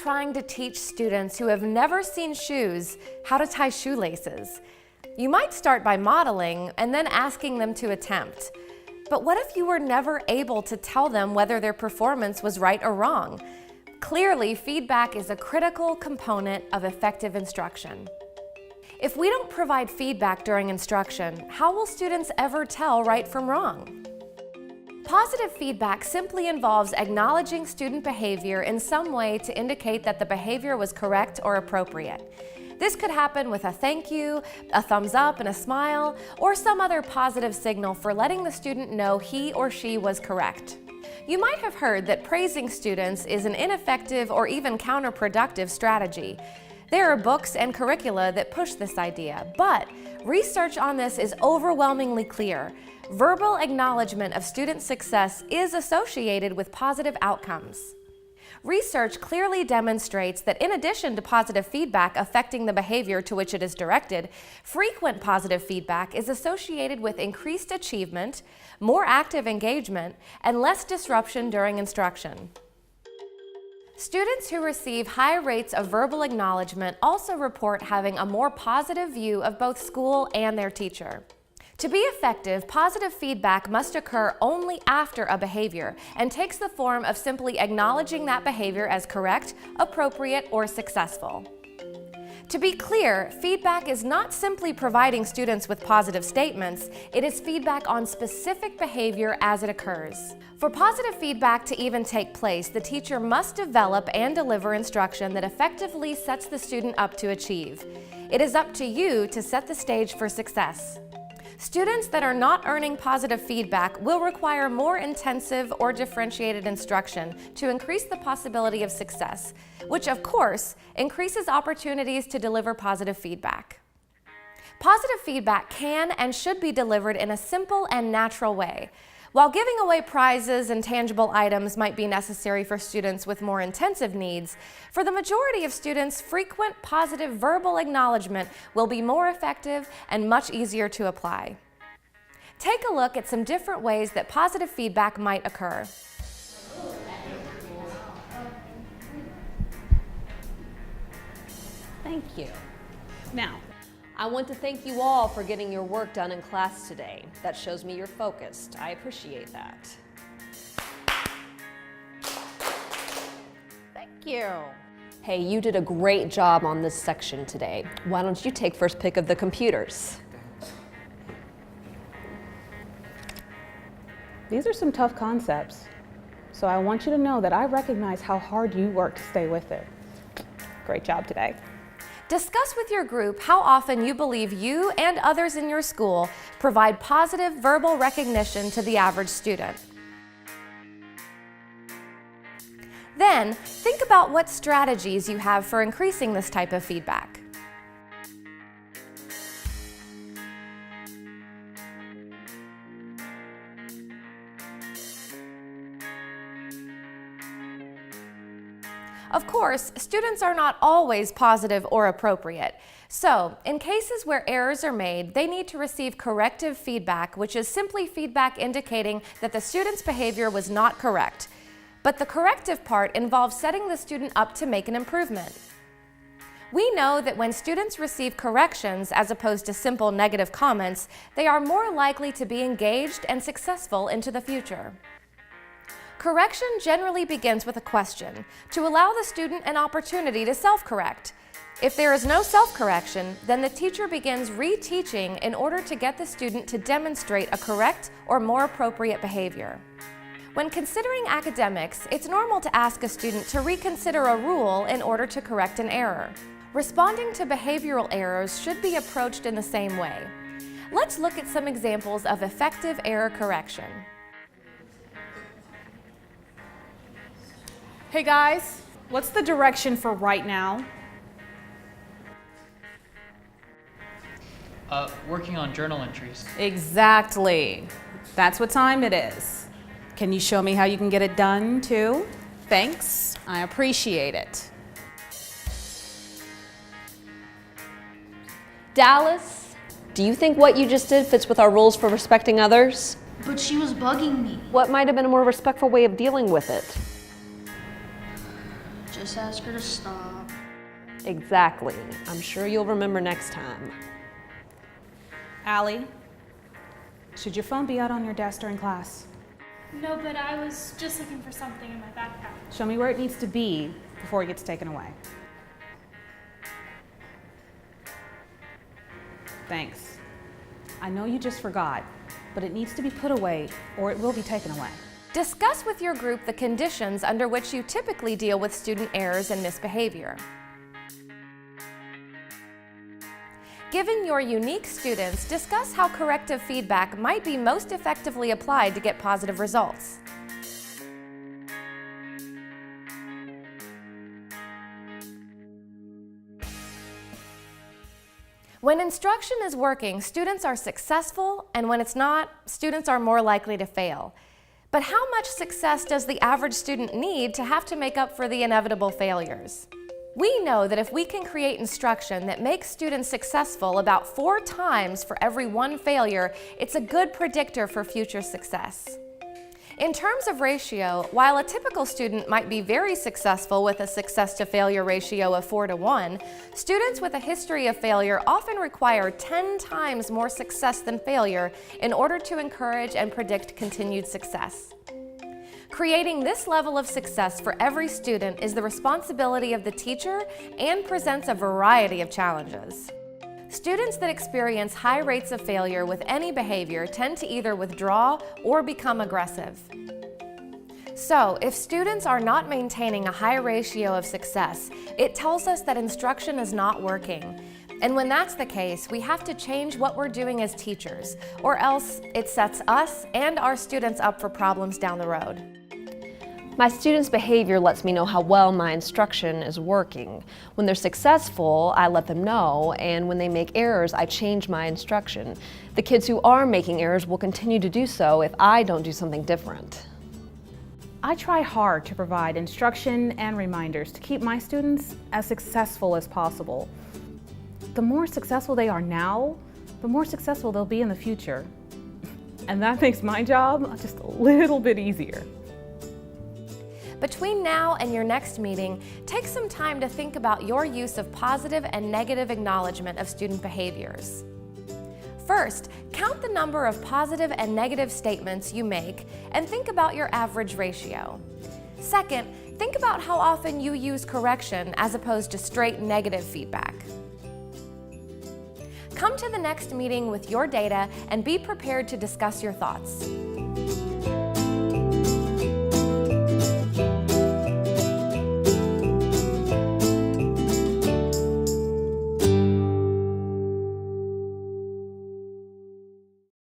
trying to teach students who have never seen shoes how to tie shoelaces. You might start by modeling and then asking them to attempt. But what if you were never able to tell them whether their performance was right or wrong? Clearly, feedback is a critical component of effective instruction. If we don't provide feedback during instruction, how will students ever tell right from wrong? Positive feedback simply involves acknowledging student behavior in some way to indicate that the behavior was correct or appropriate. This could happen with a thank you, a thumbs up and a smile, or some other positive signal for letting the student know he or she was correct. You might have heard that praising students is an ineffective or even counterproductive strategy. There are books and curricula that push this idea, but research on this is overwhelmingly clear. Verbal acknowledgement of student success is associated with positive outcomes. Research clearly demonstrates that in addition to positive feedback affecting the behavior to which it is directed, frequent positive feedback is associated with increased achievement, more active engagement, and less disruption during instruction. Students who receive high rates of verbal acknowledgement also report having a more positive view of both school and their teacher. To be effective, positive feedback must occur only after a behavior and takes the form of simply acknowledging that behavior as correct, appropriate, or successful. To be clear, feedback is not simply providing students with positive statements, it is feedback on specific behavior as it occurs. For positive feedback to even take place, the teacher must develop and deliver instruction that effectively sets the student up to achieve. It is up to you to set the stage for success. Students that are not earning positive feedback will require more intensive or differentiated instruction to increase the possibility of success, which of course increases opportunities to deliver positive feedback. Positive feedback can and should be delivered in a simple and natural way. While giving away prizes and tangible items might be necessary for students with more intensive needs, for the majority of students, frequent positive verbal acknowledgement will be more effective and much easier to apply. Take a look at some different ways that positive feedback might occur. Thank you. Now, I want to thank you all for getting your work done in class today. That shows me you're focused. I appreciate that. Thank you. Hey, you did a great job on this section today. Why don't you take first pick of the computers? These are some tough concepts, so I want you to know that I recognize how hard you work to stay with it. Great job today. Discuss with your group how often you believe you and others in your school provide positive verbal recognition to the average student. Then, think about what strategies you have for increasing this type of feedback. Of course, students are not always positive or appropriate. So, in cases where errors are made, they need to receive corrective feedback, which is simply feedback indicating that the student's behavior was not correct. But the corrective part involves setting the student up to make an improvement. We know that when students receive corrections as opposed to simple negative comments, they are more likely to be engaged and successful into the future. Correction generally begins with a question to allow the student an opportunity to self-correct. If there is no self-correction, then the teacher begins reteaching in order to get the student to demonstrate a correct or more appropriate behavior. When considering academics, it's normal to ask a student to reconsider a rule in order to correct an error. Responding to behavioral errors should be approached in the same way. Let's look at some examples of effective error correction. Hey guys, what's the direction for right now? Working on journal entries. Exactly. That's what time it is. Can you show me how you can get it done too? Thanks, I appreciate it. Dallas, do you think what you just did fits with our rules for respecting others? But she was bugging me. What might have been a more respectful way of dealing with it? Just ask her to stop. Exactly. I'm sure you'll remember next time. Allie, should your phone be out on your desk during class? No, but I was just looking for something in my backpack. Show me where it needs to be before it gets taken away. Thanks. I know you just forgot, but it needs to be put away or it will be taken away. Discuss with your group the conditions under which you typically deal with student errors and misbehavior. Given your unique students, discuss how corrective feedback might be most effectively applied to get positive results. When instruction is working, students are successful, and when it's not, students are more likely to fail. But how much success does the average student need to have to make up for the inevitable failures? We know that if we can create instruction that makes students successful about 4 times for every 1 failure, it's a good predictor for future success. In terms of ratio, while a typical student might be very successful with a success to failure ratio of 4 to 1, students with a history of failure often require 10 times more success than failure in order to encourage and predict continued success. Creating this level of success for every student is the responsibility of the teacher and presents a variety of challenges. Students that experience high rates of failure with any behavior tend to either withdraw or become aggressive. So, if students are not maintaining a high ratio of success, it tells us that instruction is not working. And when that's the case, we have to change what we're doing as teachers, or else it sets us and our students up for problems down the road. My students' behavior lets me know how well my instruction is working. When they're successful, I let them know, and when they make errors, I change my instruction. The kids who are making errors will continue to do so if I don't do something different. I try hard to provide instruction and reminders to keep my students as successful as possible. The more successful they are now, the more successful they'll be in the future. And that makes my job just a little bit easier. Between now and your next meeting, take some time to think about your use of positive and negative acknowledgement of student behaviors. First, count the number of positive and negative statements you make and think about your average ratio. Second, think about how often you use correction as opposed to straight negative feedback. Come to the next meeting with your data and be prepared to discuss your thoughts.